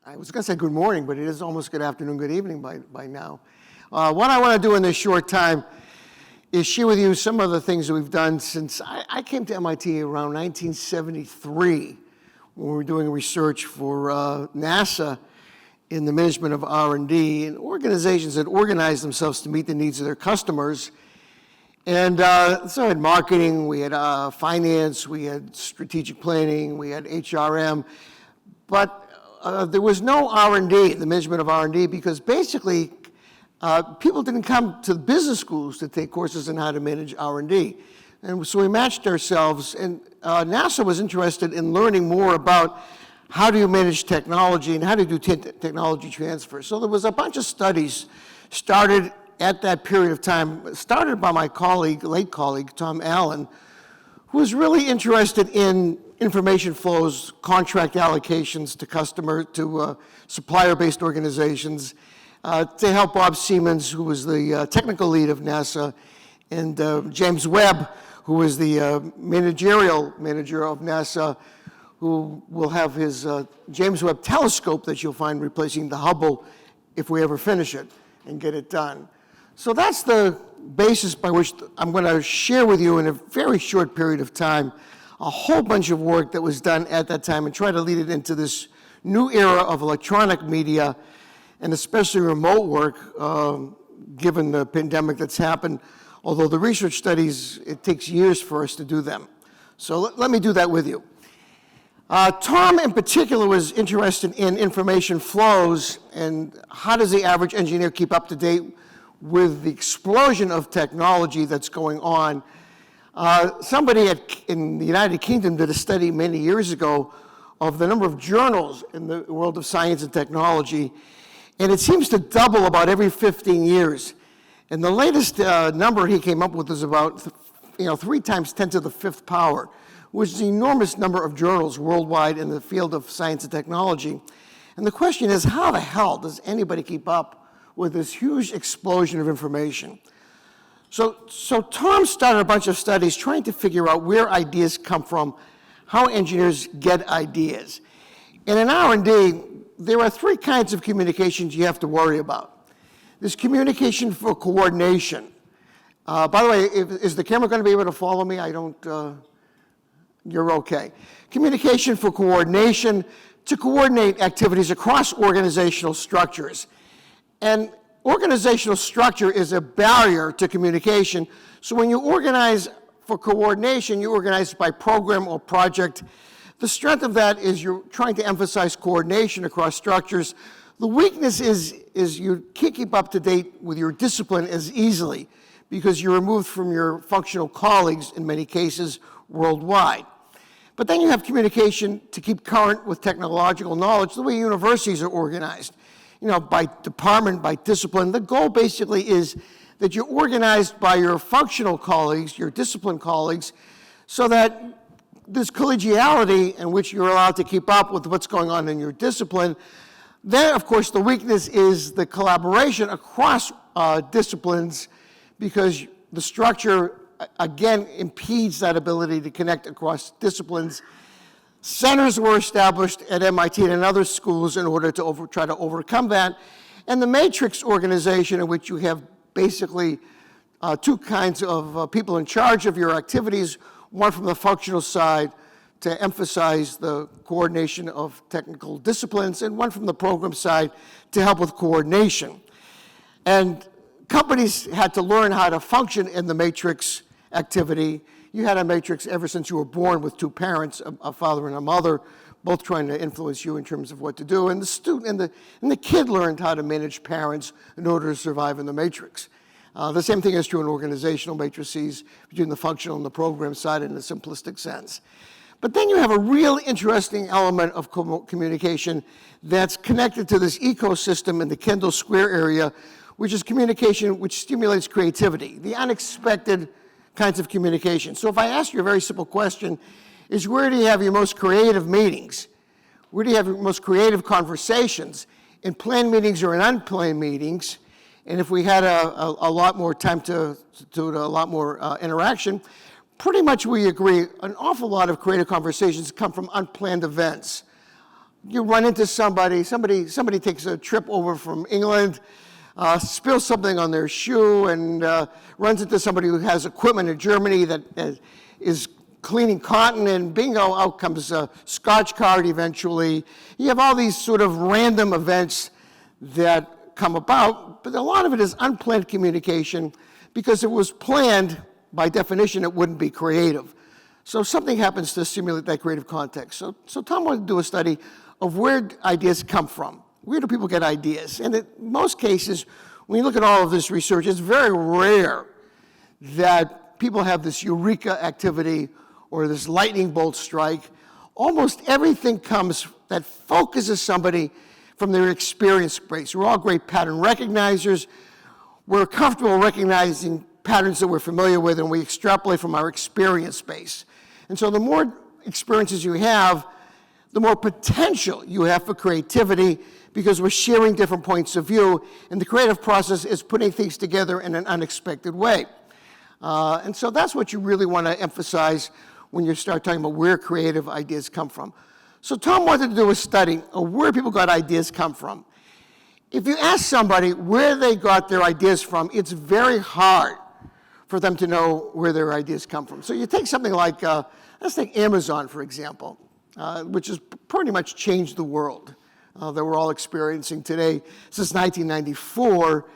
I was going to say good morning, but it is almost good afternoon, good evening by now. What I want to do in this short time is share with you some of the things that we've done since I came to MIT around 1973 when we were doing research for NASA in the management of R&D and organizations that organize themselves to meet the needs of their customers. And so I had marketing, we had finance, we had strategic planning, we had HRM, but there was no R&D, the management of R&D, because basically people didn't come to business schools to take courses on how to manage R&D. And so we matched ourselves, and NASA was interested in learning more about how do you manage technology and how do you do technology transfer. So there was a bunch of studies started at that period of time, started by my colleague, late colleague, Tom Allen, who was really interested in information flows, contract allocations to supplier-based organizations, to help Bob Siemens, who was the technical lead of NASA, and James Webb, who was the managerial manager of NASA, who will have his James Webb telescope that you'll find replacing the Hubble if we ever finish it and get it done. So that's the basis by which I'm going to share with you in a very short period of time a whole bunch of work that was done at that time and try to lead it into this new era of electronic media and especially remote work, given the pandemic that's happened. Although the research studies, it takes years for us to do them. So let me do that with you. Tom in particular was interested in information flows and how does the average engineer keep up to date with the explosion of technology that's going on. Somebody in the United Kingdom did a study many years ago of the number of journals in the world of science and technology, and it seems to double about every 15 years. And the latest number he came up with is about 3 times 10 to the 5th power, which is an enormous number of journals worldwide in the field of science and technology. And the question is, how the hell does anybody keep up with this huge explosion of information? So Tom started a bunch of studies trying to figure out where ideas come from, how engineers get ideas. And in R&D, there are 3 kinds of communications you have to worry about. There's communication for coordination. By the way, is the camera going to be able to follow me? I don't, you're okay. Communication for coordination, to coordinate activities across organizational structures. And organizational structure is a barrier to communication. So when you organize for coordination, you organize by program or project. The strength of that is you're trying to emphasize coordination across structures. The weakness is you can't keep up to date with your discipline as easily because you're removed from your functional colleagues in many cases worldwide. But then you have communication to keep current with technological knowledge, the way universities are organized. By department, by discipline. The goal basically is that you're organized by your functional colleagues, your discipline colleagues, so that there's collegiality in which you're allowed to keep up with what's going on in your discipline. Then, of course, the weakness is the collaboration across disciplines because the structure, again, impedes that ability to connect across disciplines. Centers were established at MIT and other schools in order to try to overcome that. And the matrix organization, in which you have basically 2 kinds of people in charge of your activities, one from the functional side to emphasize the coordination of technical disciplines, and one from the program side to help with coordination. And companies had to learn how to function in the matrix activity. You had a matrix ever since you were born with 2 parents, a father and a mother, both trying to influence you in terms of what to do. And the student and the kid learned how to manage parents in order to survive in the matrix. The same thing is true in organizational matrices between the functional and the program side in a simplistic sense. But then you have a real interesting element of communication that's connected to this ecosystem in the Kendall Square area, which is communication which stimulates creativity, the unexpected kinds of communication. So if I ask you a very simple question, is where do you have your most creative meetings? Where do you have your most creative conversations? In planned meetings or in unplanned meetings? And if we had a lot more time to do a lot more interaction, pretty much we agree an awful lot of creative conversations come from unplanned events. you run into somebody takes a trip over from England, spills something on their shoe, and runs into somebody who has equipment in Germany that is cleaning cotton, and bingo, out comes a Scotch card eventually. You have all these sort of random events that come about, but a lot of it is unplanned communication, because if it was planned, by definition, it wouldn't be creative. So something happens to simulate that creative context. So Tom wanted to do a study of where ideas come from. Where do people get ideas? And in most cases, when you look at all of this research, it's very rare that people have this eureka activity or this lightning bolt strike. Almost everything comes that focuses somebody from their experience base. We're all great pattern recognizers. We're comfortable recognizing patterns that we're familiar with, and we extrapolate from our experience base. And so the more experiences you have, the more potential you have for creativity, because we're sharing different points of view, and the creative process is putting things together in an unexpected way. And so that's what you really want to emphasize when you start talking about where creative ideas come from. So Tom wanted to do a study of where people got ideas come from. If you ask somebody where they got their ideas from, it's very hard for them to know where their ideas come from. So you take something like, let's take Amazon, for example, which has pretty much changed the world that we're all experiencing today since 1994.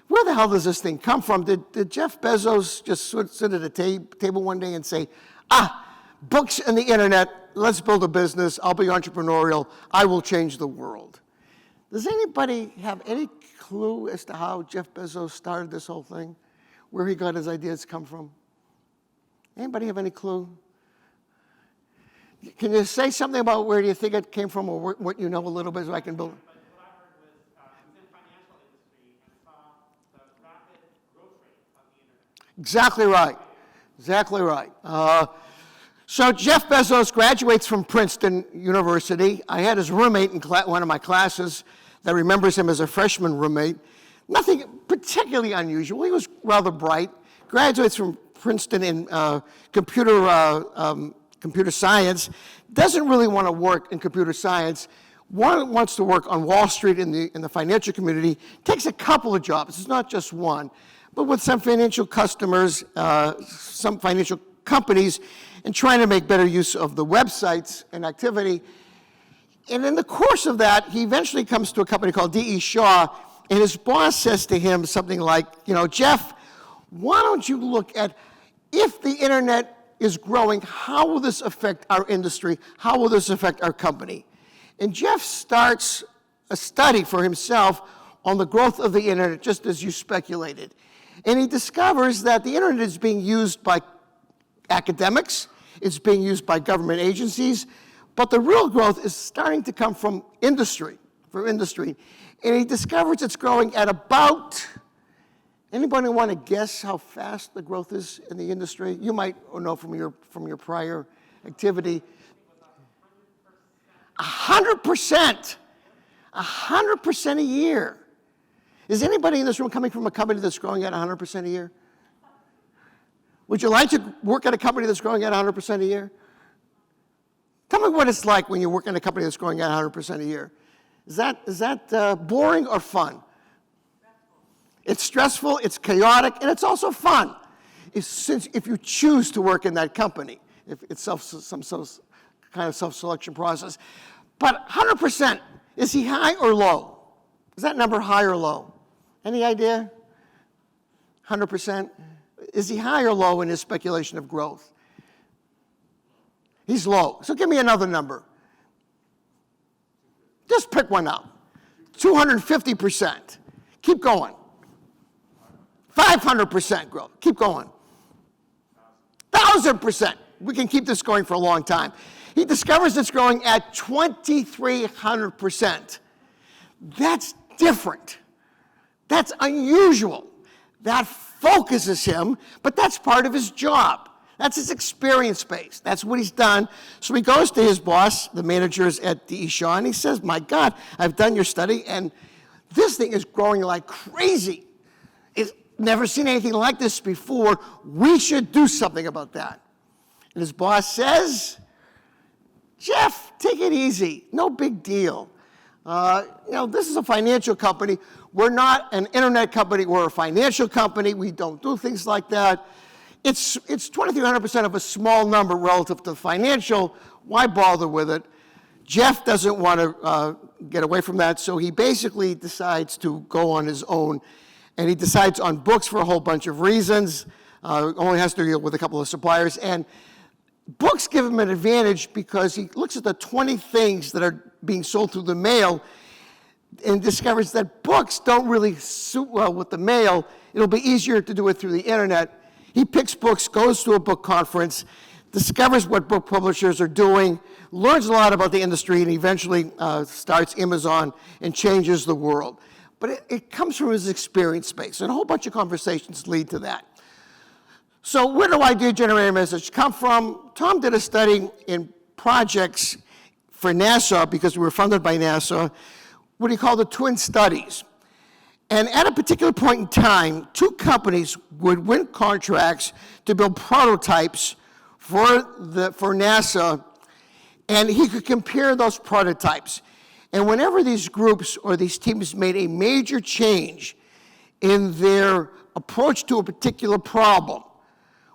Where the hell does this thing come from? Did Jeff Bezos just sit at a table one day and say, books and the internet, let's build a business, I'll be entrepreneurial, I will change the world? Does anybody have any clue as to how Jeff Bezos started this whole thing? Where he got his ideas come from? Anybody have any clue? Can you say something about where do you think it came from, or what you know a little bit so I can build? But what I heard was he was in the financial industry and saw the rapid growth rate of the internet. Exactly right. Exactly right. So Jeff Bezos graduates from Princeton University. I had his roommate in one of my classes that remembers him as a freshman roommate. Nothing particularly unusual. He was rather bright. Graduates from Princeton in computer science. Doesn't really want to work in computer science. Wants to work on Wall Street in the financial community. Takes a couple of jobs. It's not just one, but with some financial customers, some financial companies, and trying to make better use of the websites and activity. And in the course of that, he eventually comes to a company called D.E. Shaw, and his boss says to him something like, Jeff, why don't you look at if the internet is growing, how will this affect our industry? How will this affect our company? And Jeff starts a study for himself on the growth of the internet, just as you speculated. And he discovers that the internet is being used by academics, it's being used by government agencies, but the real growth is starting to come from industry. And he discovers it's growing at about, anybody want to guess how fast the growth is in the industry? You might know from your prior activity. 100%. 100% a year. Is anybody in this room coming from a company that's growing at 100% a year? Would you like to work at a company that's growing at 100% a year? Tell me what it's like when you work in a company that's growing at 100% a year. Is that boring or fun? It's stressful, it's chaotic, and it's also fun. If you choose to work in that company, if it's some kind of self-selection process. But 100%, is he high or low? Is that number high or low? Any idea? 100%? Is he high or low in his speculation of growth? He's low. So give me another number. Just pick one out. 250%. Keep going. 500% growth. Keep going. 1,000%. We can keep this going for a long time. He discovers it's growing at 2,300%. That's different. That's unusual. That focuses him, but that's part of his job. That's his experience base. That's what he's done. So he goes to his boss, the managers at D.E. Shaw, and he says, my God, I've done your study, and this thing is growing like crazy. It's never seen anything like this before. We should do something about that. And his boss says, Jeff, take it easy. No big deal. This is a financial company. We're not an internet company. We're a financial company. We don't do things like that. It's 2,300% of a small number relative to financial. Why bother with it? Jeff doesn't want to get away from that, so he basically decides to go on his own, and he decides on books for a whole bunch of reasons. Only has to deal with a couple of suppliers, and books give him an advantage because he looks at the 20 things that are being sold through the mail and discovers that books don't really suit well with the mail. It'll be easier to do it through the internet. He picks books, goes to a book conference, discovers what book publishers are doing, learns a lot about the industry, and eventually starts Amazon and changes the world. But it comes from his experience base, and a whole bunch of conversations lead to that. So where do idea generating message come from? Tom did a study in projects for NASA, because we were funded by NASA, what he called the twin studies. And at a particular point in time, two companies would win contracts to build prototypes for NASA, and he could compare those prototypes. And whenever these groups or these teams made a major change in their approach to a particular problem,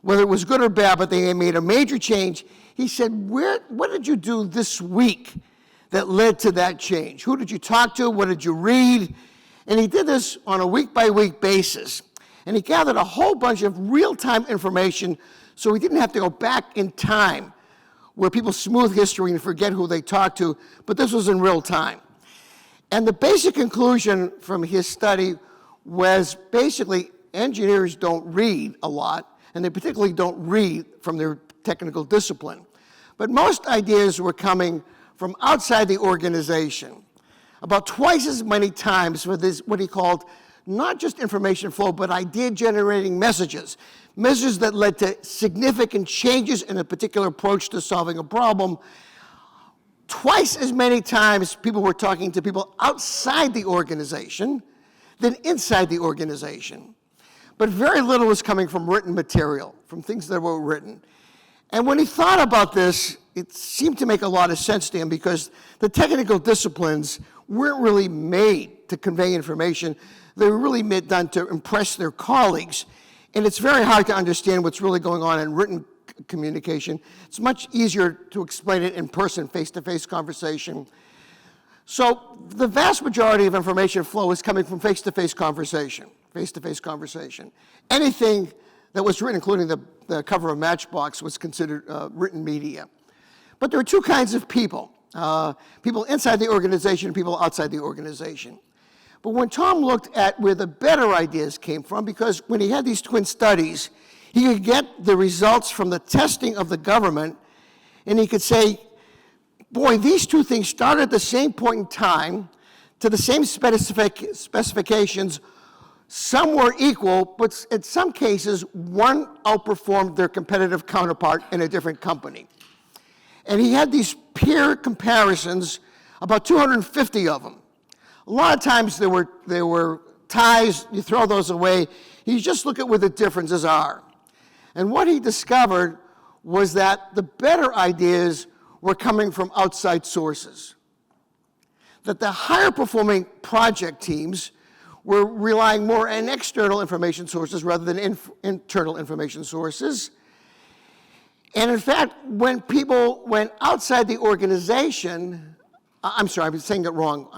whether it was good or bad, but they made a major change, he said, what did you do this week that led to that change? Who did you talk to? What did you read? And he did this on a week-by-week basis. And he gathered a whole bunch of real-time information, so he didn't have to go back in time where people smooth history and forget who they talked to, but this was in real time. And the basic conclusion from his study was basically engineers don't read a lot, and they particularly don't read from their technical discipline. But most ideas were coming from outside the organization. About twice as many times for this, what he called not just information flow, but idea-generating messages. Messages that led to significant changes in a particular approach to solving a problem. Twice as many times people were talking to people outside the organization than inside the organization. But very little was coming from written material, from things that were written. And when he thought about this, it seemed to make a lot of sense to him because the technical disciplines weren't really made to convey information. They were really done to impress their colleagues. And it's very hard to understand what's really going on in written communication. It's much easier to explain it in person, face-to-face conversation. So the vast majority of information flow is coming from face-to-face conversation, Anything that was written, including the cover of Matchbox, was considered written media. But there are two kinds of people, people inside the organization and people outside the organization. But when Tom looked at where the better ideas came from, because when he had these twin studies, he could get the results from the testing of the government, and he could say, boy, these two things started at the same point in time, to the same specifications. Some were equal, but in some cases, one outperformed their competitive counterpart in a different company. And he had these peer comparisons, about 250 of them. A lot of times there were ties, you throw those away. You just look at where the differences are. And what he discovered was that the better ideas were coming from outside sources. That the higher performing project teams were relying more on external information sources rather than internal information sources. And in fact, when people went outside the organization, I'm sorry, I'm saying it wrong,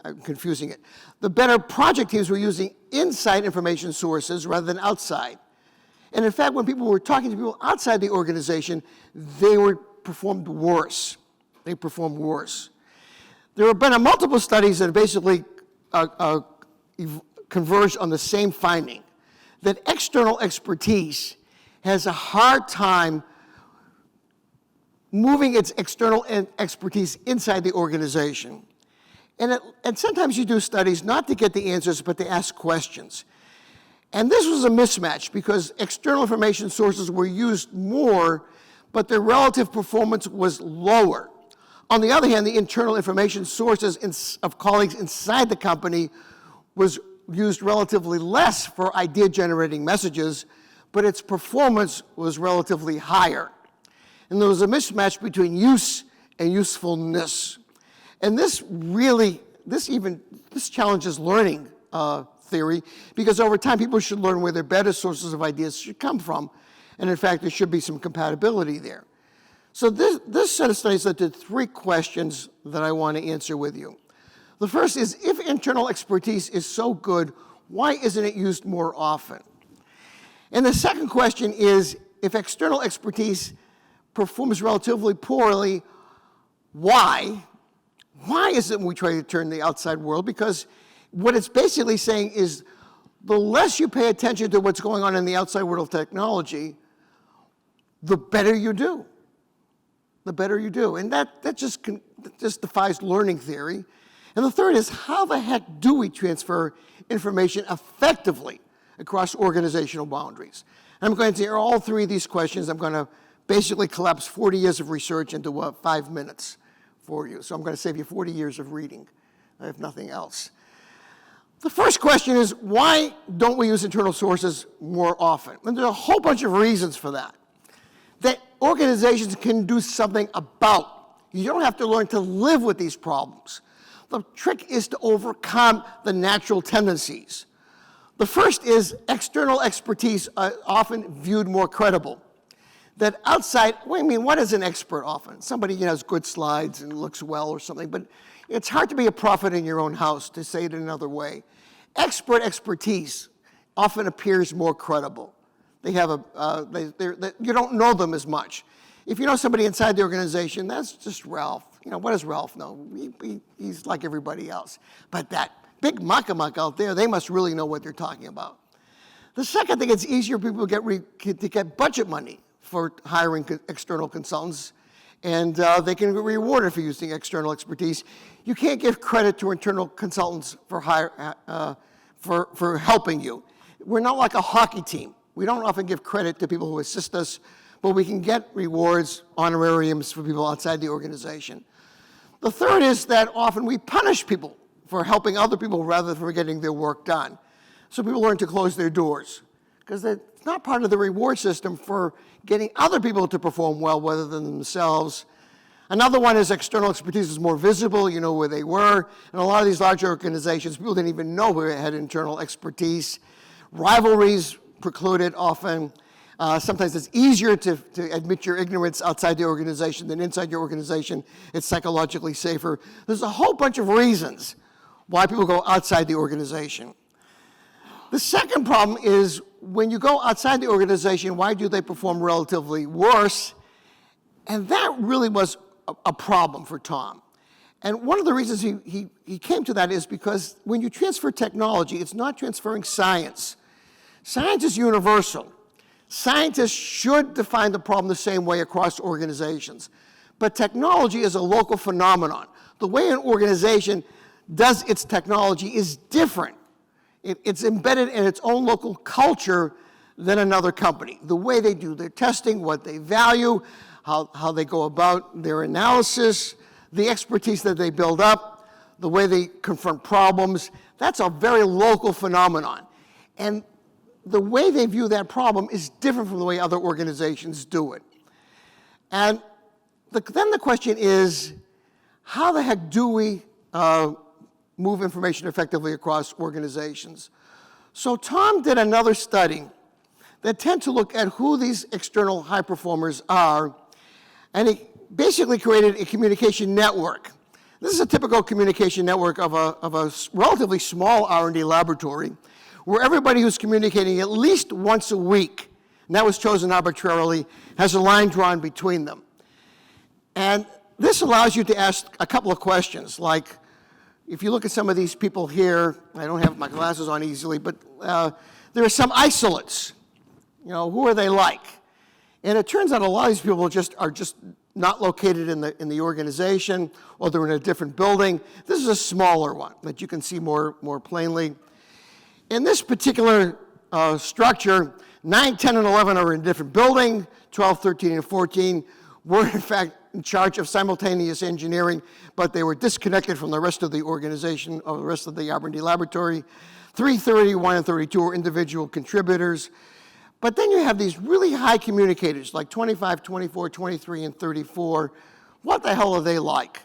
I'm confusing it. The better project teams were using inside information sources rather than outside. And in fact, when people were talking to people outside the organization, they performed worse. They performed worse. There have been multiple studies that basically converged on the same finding, that external expertise has a hard time moving its external expertise inside the organization. And sometimes you do studies not to get the answers, but to ask questions. And this was a mismatch because external information sources were used more, but their relative performance was lower. On the other hand, the internal information sources of colleagues inside the company was used relatively less for idea-generating messages, but its performance was relatively higher. And there was a mismatch between use and usefulness. And this challenges learning theory, because over time people should learn where their better sources of ideas should come from. And in fact, there should be some compatibility there. So this set of studies led to 3 questions that I want to answer with you. The first is, if internal expertise is so good, why isn't it used more often? And the second question is, if external expertise performs relatively poorly, why? Why is it we try to turn the outside world? Because what it's basically saying is, the less you pay attention to what's going on in the outside world of technology, the better you do. The better you do. And that just defies learning theory. And the third is, how the heck do we transfer information effectively across organizational boundaries? And I'm going to answer all 3 of these questions. I'm going to basically collapse 40 years of research into 5 minutes for you. So I'm going to save you 40 years of reading, if nothing else. The first question is, why don't we use internal sources more often? And there's a whole bunch of reasons for that organizations can do something about. You don't have to learn to live with these problems. The trick is to overcome the natural tendencies. The first is, external expertise often viewed more credible. That outside, what is an expert often? Somebody has good slides and looks well or something, but it's hard to be a prophet in your own house, to say it another way. Expert expertise often appears more credible. They have you don't know them as much. If you know somebody inside the organization, that's just Ralph. What does Ralph know? He's like everybody else. But that big muck out there, they must really know what they're talking about. The second thing, it's easier for people to get budget money for hiring external consultants, and they can be rewarded for using external expertise. You can't give credit to internal consultants for helping you. We're not like a hockey team. We don't often give credit to people who assist us, but we can get rewards, honorariums for people outside the organization. The third is that often we punish people for helping other people rather than for getting their work done. So people learn to close their doors, because it's not part of the reward system for getting other people to perform well rather than themselves. Another one is, external expertise is more visible. You know where they were. In a lot of these large organizations, people didn't even know where they had internal expertise. Rivalries precluded often. Sometimes it's easier to admit your ignorance outside the organization than inside your organization. It's psychologically safer. There's a whole bunch of reasons why people go outside the organization. The second problem is, when you go outside the organization, why do they perform relatively worse? And that really was a problem for Tom. And one of the reasons he came to that is because when you transfer technology, it's not transferring science. Science is universal. Scientists should define the problem the same way across organizations. But technology is a local phenomenon. The way an organization does its technology is different. It's embedded in its own local culture than another company. The way they do their testing, what they value, how they go about their analysis, the expertise that they build up, the way they confront problems, that's a very local phenomenon. And the way they view that problem is different from the way other organizations do it. And then the question is, how the heck do we move information effectively across organizations? So Tom did another study that tend to look at who these external high performers are, and he basically created a communication network. This is a typical communication network of a relatively small R&D laboratory, where everybody who's communicating at least once a week, and that was chosen arbitrarily, has a line drawn between them. And this allows you to ask a couple of questions, like, if you look at some of these people here, I don't have my glasses on easily, but there are some isolates. Who are they like? And it turns out a lot of these people are just not located in the organization, or they're in a different building. This is a smaller one that you can see more plainly. In this particular structure, 9, 10, and 11 are in a different building. 12, 13, and 14 were, in fact, in charge of simultaneous engineering, but they were disconnected from the rest of the organization, or the rest of the R&D laboratory. 3, 31, and 32 are individual contributors. But then you have these really high communicators, like 25, 24, 23, and 34, what the hell are they like?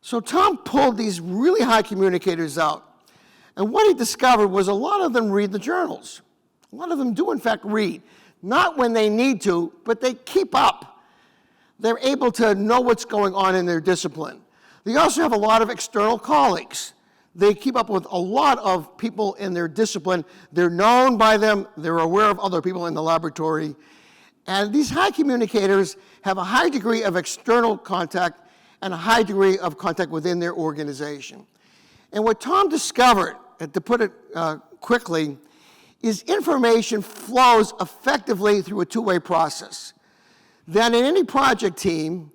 So Tom pulled these really high communicators out. And what he discovered was a lot of them read the journals. A lot of them do, in fact, read. Not when they need to, but they keep up. They're able to know what's going on in their discipline. They also have a lot of external colleagues. They keep up with a lot of people in their discipline. They're known by them. They're aware of other people in the laboratory. And these high communicators have a high degree of external contact and a high degree of contact within their organization. And what Tom discovered, and to put it quickly, is information flows effectively through a two-way process. That in any project team,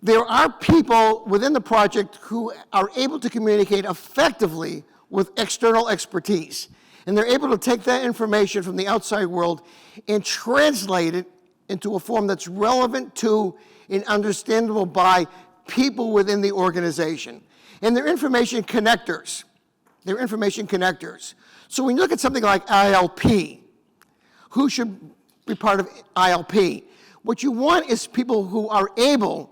there are people within the project who are able to communicate effectively with external expertise. And they're able to take that information from the outside world and translate it into a form that's relevant to and understandable by people within the organization. And they're information connectors. They're information connectors. So when you look at something like ILP, who should be part of ILP? What you want is people who are able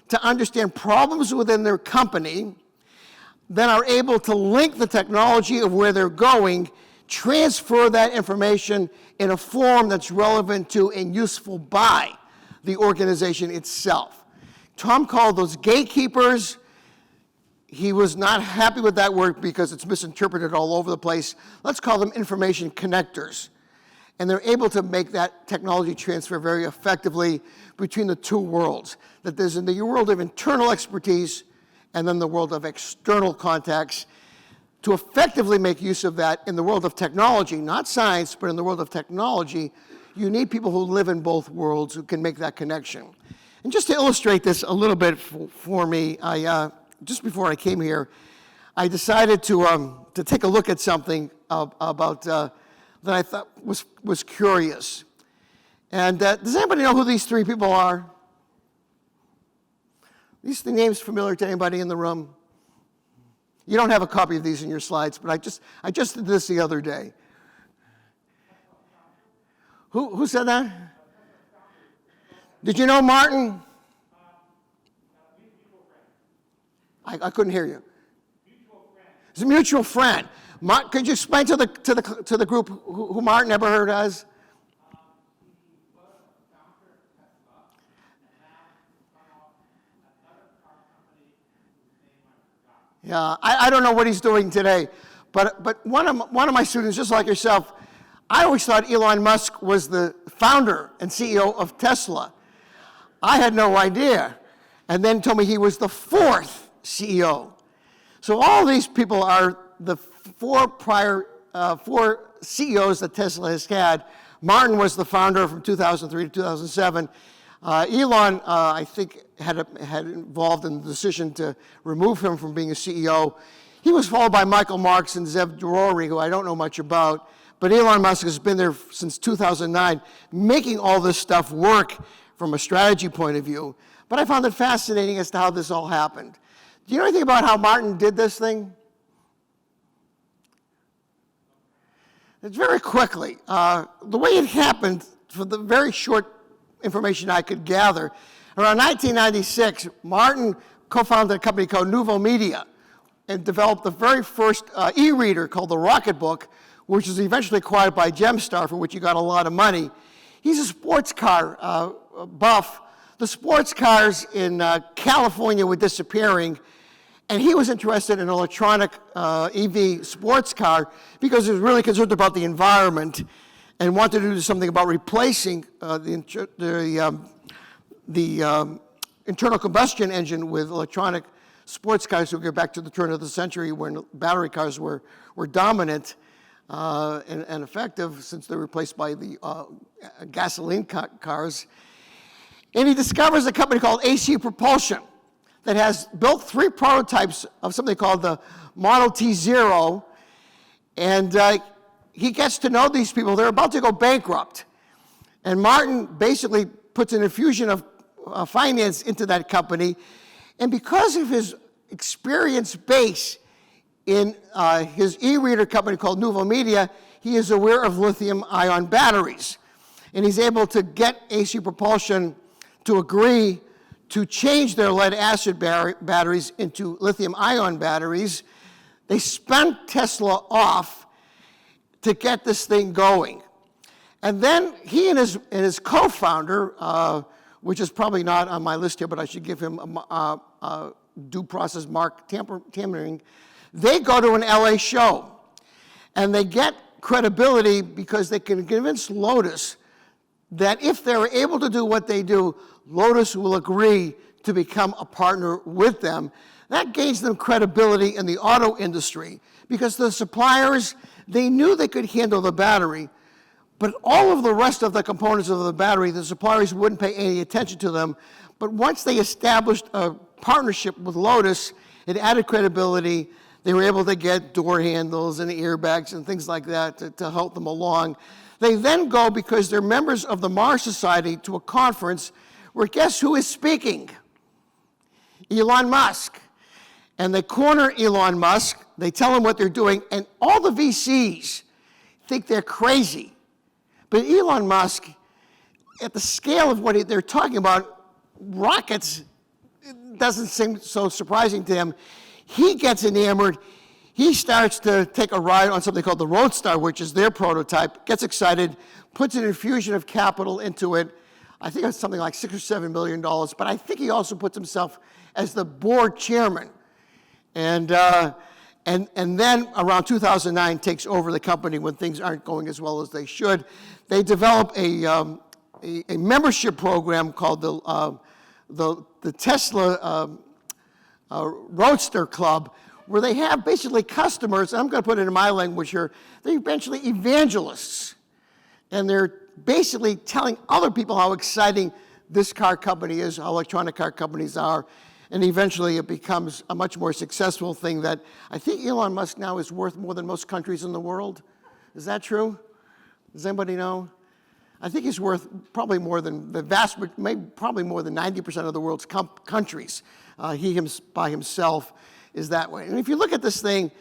to understand problems within their company, then are able to link the technology of where they're going, transfer that information in a form that's relevant to and useful by the organization itself. Tom called those gatekeepers. He was not happy with that word because it's misinterpreted all over the place. Let's call them information connectors. And they're able to make that technology transfer very effectively between the two worlds. That there's in the world of internal expertise and then the world of external contacts. To effectively make use of that in the world of technology, not science, but in the world of technology, you need people who live in both worlds who can make that connection. And just to illustrate this a little bit for me, just before I came here, I decided to take a look at something about that I thought was curious. And does anybody know who these three people are? These the names familiar to anybody in the room? You don't have a copy of these in your slides, but I just did this the other day. Who said that? Did you know Martin? I couldn't hear you. It's a mutual friend. Could you explain to the group who Martin ever heard as? Yeah, I don't know what he's doing today, but one of my students, just like yourself, I always thought Elon Musk was the founder and CEO of Tesla. I had no idea, and then told me he was the fourth CEO. So all these people are the four CEOs that Tesla has had. Martin was the founder from 2003 to 2007. Elon, I think, had involved in the decision to remove him from being a CEO. He was followed by Michael Marks and Zev Drori, who I don't know much about. But Elon Musk has been there since 2009, making all this stuff work from a strategy point of view. But I found it fascinating as to how this all happened. Do you know anything about how Martin did this thing? It's very quickly. The way it happened, for the very short information I could gather, around 1996, Martin co-founded a company called Nouveau Media and developed the very first e-reader called the Rocketbook, which was eventually acquired by Gemstar, for which he got a lot of money. He's a sports car buff. The sports cars in California were disappearing, and he was interested in an electronic EV sports car because he was really concerned about the environment and wanted to do something about replacing the internal combustion engine with electronic sports cars. So we go back to the turn of the century when battery cars were dominant and effective, since they're replaced by the gasoline cars. And he discovers a company called AC Propulsion that has built 3 prototypes of something called the Model T Zero. And he gets to know these people. They're about to go bankrupt. And Martin basically puts an infusion of finance into that company. And because of his experience base in his e-reader company called Nouveau Media, he is aware of lithium-ion batteries. And he's able to get AC Propulsion to agree to change their lead-acid batteries into lithium-ion batteries. They spun Tesla off to get this thing going. And then he and his co-founder, which is probably not on my list here, but I should give him a due process mark tampering, they go to an LA show. And they get credibility because they can convince Lotus that if they're able to do what they do, Lotus will agree to become a partner with them. That gains them credibility in the auto industry because the suppliers, they knew they could handle the battery, but all of the rest of the components of the battery, the suppliers wouldn't pay any attention to them. But once they established a partnership with Lotus, it added credibility. They were able to get door handles and airbags and things like that to help them along. They then go, because they're members of the Mars Society, to a conference where guess who is speaking? Elon Musk. And they corner Elon Musk. They tell him what they're doing. And all the VCs think they're crazy. But Elon Musk, at the scale of what they're talking about, rockets, it doesn't seem so surprising to him. He gets enamored. He starts to take a ride on something called the Roadstar, which is their prototype, gets excited, puts an infusion of capital into it. I think it's something like $6 or $7 million, but I think he also puts himself as the board chairman. And then around 2009 takes over the company when things aren't going as well as they should. They develop a membership program called the Tesla Roadster Club, where they have basically customers, and I'm going to put it in my language here, they're eventually evangelists. And they're basically telling other people how exciting this car company is, how electronic car companies are, and eventually it becomes a much more successful thing that I think Elon Musk now is worth more than most countries in the world. Is that true? Does anybody know? I think he's worth probably more than probably more than 90% of the world's countries. He by himself is that way. And if you look at this thing,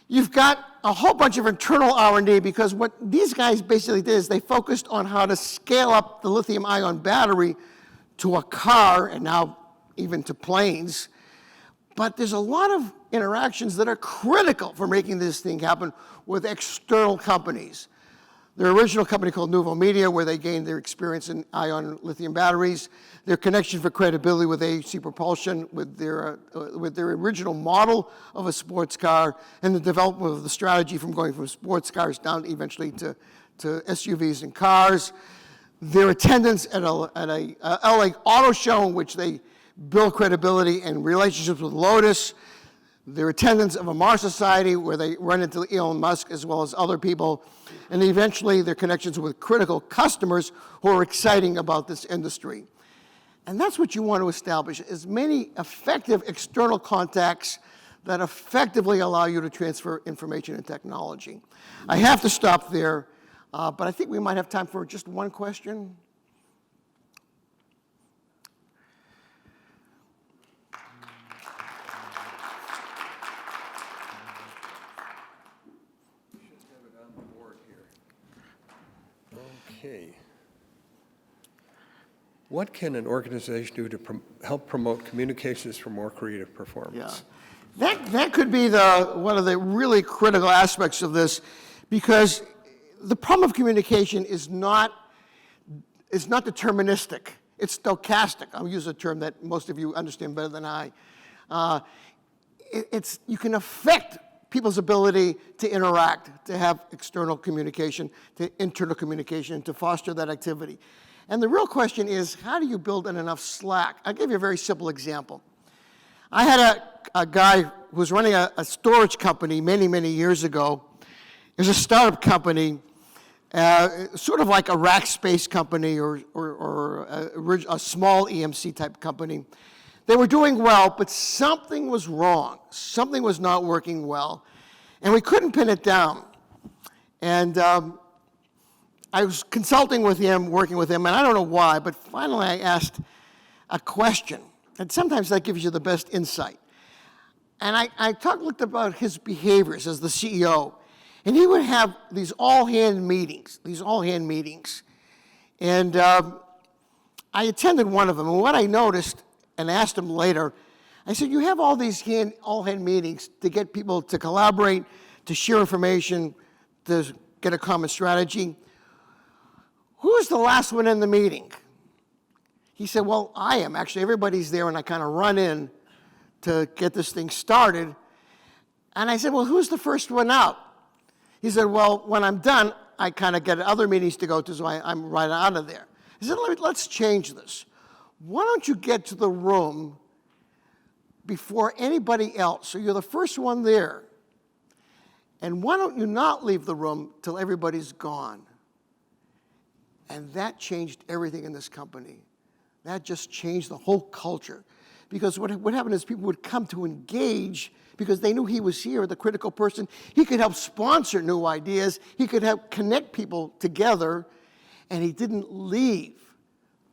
you've got a whole bunch of internal R&D, because what these guys basically did is they focused on how to scale up the lithium-ion battery to a car and now even to planes. But there's a lot of interactions that are critical for making this thing happen with external companies. Their original company called Nuvo Media, where they gained their experience in ion lithium batteries, their connection for credibility with AHC Propulsion, with their original model of a sports car, and the development of the strategy from going from sports cars down eventually to SUVs and cars. Their attendance at a LA auto show in which they build credibility and relationships with Lotus. Their attendance of a Mars Society where they run into Elon Musk as well as other people, and eventually their connections with critical customers who are exciting about this industry. And that's what you want to establish, as many effective external contacts that effectively allow you to transfer information and technology. I have to stop there, but I think we might have time for just one question. Okay. What can an organization do to help promote communications for more creative performance? Yeah, that could be one of the really critical aspects of this, because the problem of communication is not deterministic. It's stochastic. I'll use a term that most of you understand better than I. You can affect people's ability to interact, to have external communication, to internal communication, to foster that activity. And the real question is, how do you build in enough slack? I'll give you a very simple example. I had a guy who was running a storage company many, many years ago. It was a startup company, sort of like a rack space company or a small EMC type company. They were doing well, but something was wrong. Something was not working well, and we couldn't pin it down. And I was consulting with him, working with him, and I don't know why, but finally I asked a question, and sometimes that gives you the best insight. And I looked about his behaviors as the CEO, and he would have these all-hand meetings, and I attended one of them, and what I noticed, and asked him later, I said, you have all these all-hand meetings to get people to collaborate, to share information, to get a common strategy. Who's the last one in the meeting? He said, well, I am. Actually, everybody's there, and I kind of run in to get this thing started. And I said, well, who's the first one out? He said, well, when I'm done, I kind of get other meetings to go to, so I'm right out of there. I said, let's change this. Why don't you get to the room before anybody else, so you're the first one there? And why don't you not leave the room till everybody's gone? And that changed everything in this company. That just changed the whole culture. Because what happened is people would come to engage because they knew he was here, the critical person. He could help sponsor new ideas. He could help connect people together. And he didn't leave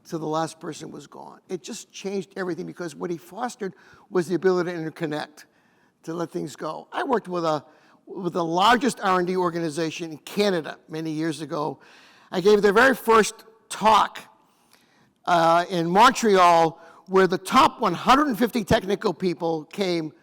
till the last person was gone. It just changed everything because what he fostered was the ability to interconnect, to let things go. I worked with the largest R&D organization in Canada many years ago. I gave their very first talk in Montreal, where the top 150 technical people came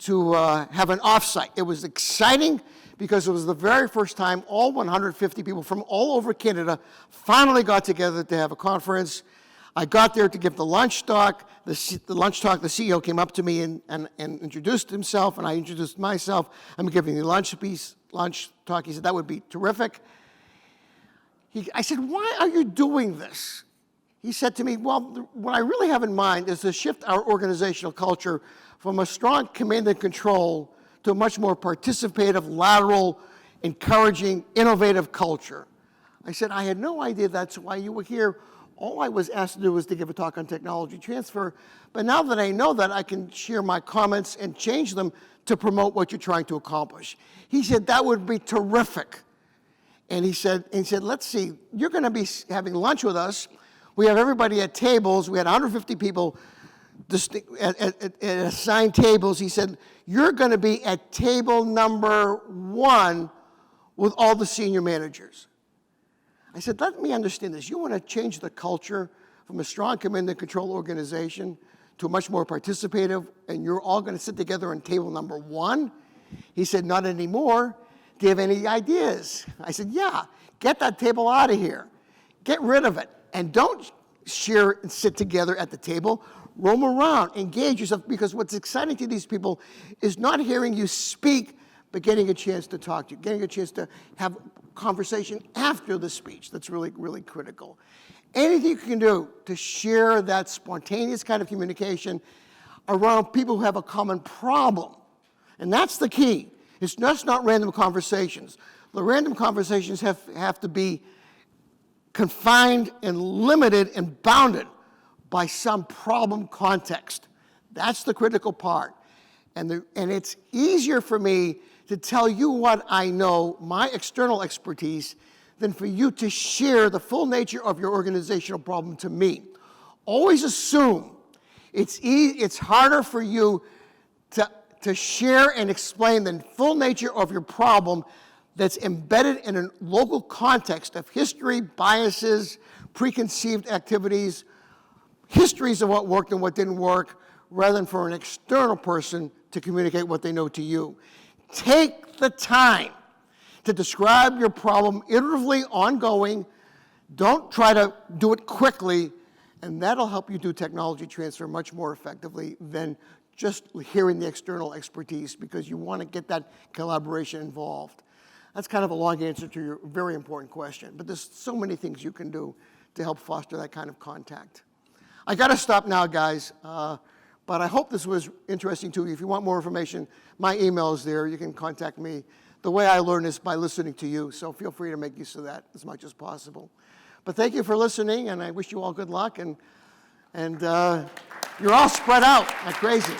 to have an offsite. It was exciting because it was the very first time all 150 people from all over Canada finally got together to have a conference. I got there to give the lunch talk. The CEO came up to me and introduced himself, and I introduced myself. I'm giving the lunch talk. He said, that would be terrific. I said, why are you doing this? He said to me, well, what I really have in mind is to shift our organizational culture from a strong command and control to a much more participative, lateral, encouraging, innovative culture. I said, I had no idea that's why you were here. All I was asked to do was to give a talk on technology transfer. But now that I know that, I can share my comments and change them to promote what you're trying to accomplish. He said, that would be terrific. And he said, let's see, you're going to be having lunch with us. We have everybody at tables. We had 150 people at assigned tables. He said, you're going to be at table number 1 with all the senior managers. I said, let me understand this. You want to change the culture from a strong command and control organization to a much more participative, and you're all going to sit together on table number 1? He said, not anymore. Do you have any ideas? I said, yeah, get that table out of here. Get rid of it. And don't share and sit together at the table. Roam around, engage yourself, because what's exciting to these people is not hearing you speak, but getting a chance to talk to you, getting a chance to have conversation after the speech. That's really, really critical. Anything you can do to share that spontaneous kind of communication around people who have a common problem. And that's the key. It's just not random conversations. The random conversations have to be confined and limited and bounded by some problem context. That's the critical part. And it's easier for me to tell you what I know, my external expertise, than for you to share the full nature of your organizational problem to me. Always assume it's harder for you to share and explain the full nature of your problem that's embedded in a local context of history, biases, preconceived activities, histories of what worked and what didn't work, rather than for an external person to communicate what they know to you. Take the time to describe your problem iteratively, ongoing. Don't try to do it quickly, and that'll help you do technology transfer much more effectively than just hearing the external expertise, because you want to get that collaboration involved. That's kind of a long answer to your very important question, but there's so many things you can do to help foster that kind of contact. I got to stop now, guys, but I hope this was interesting to you. If you want more information, my email is there. You can contact me. The way I learn is by listening to you, so feel free to make use of that as much as possible. But thank you for listening, and I wish you all good luck, and you're all spread out like crazy.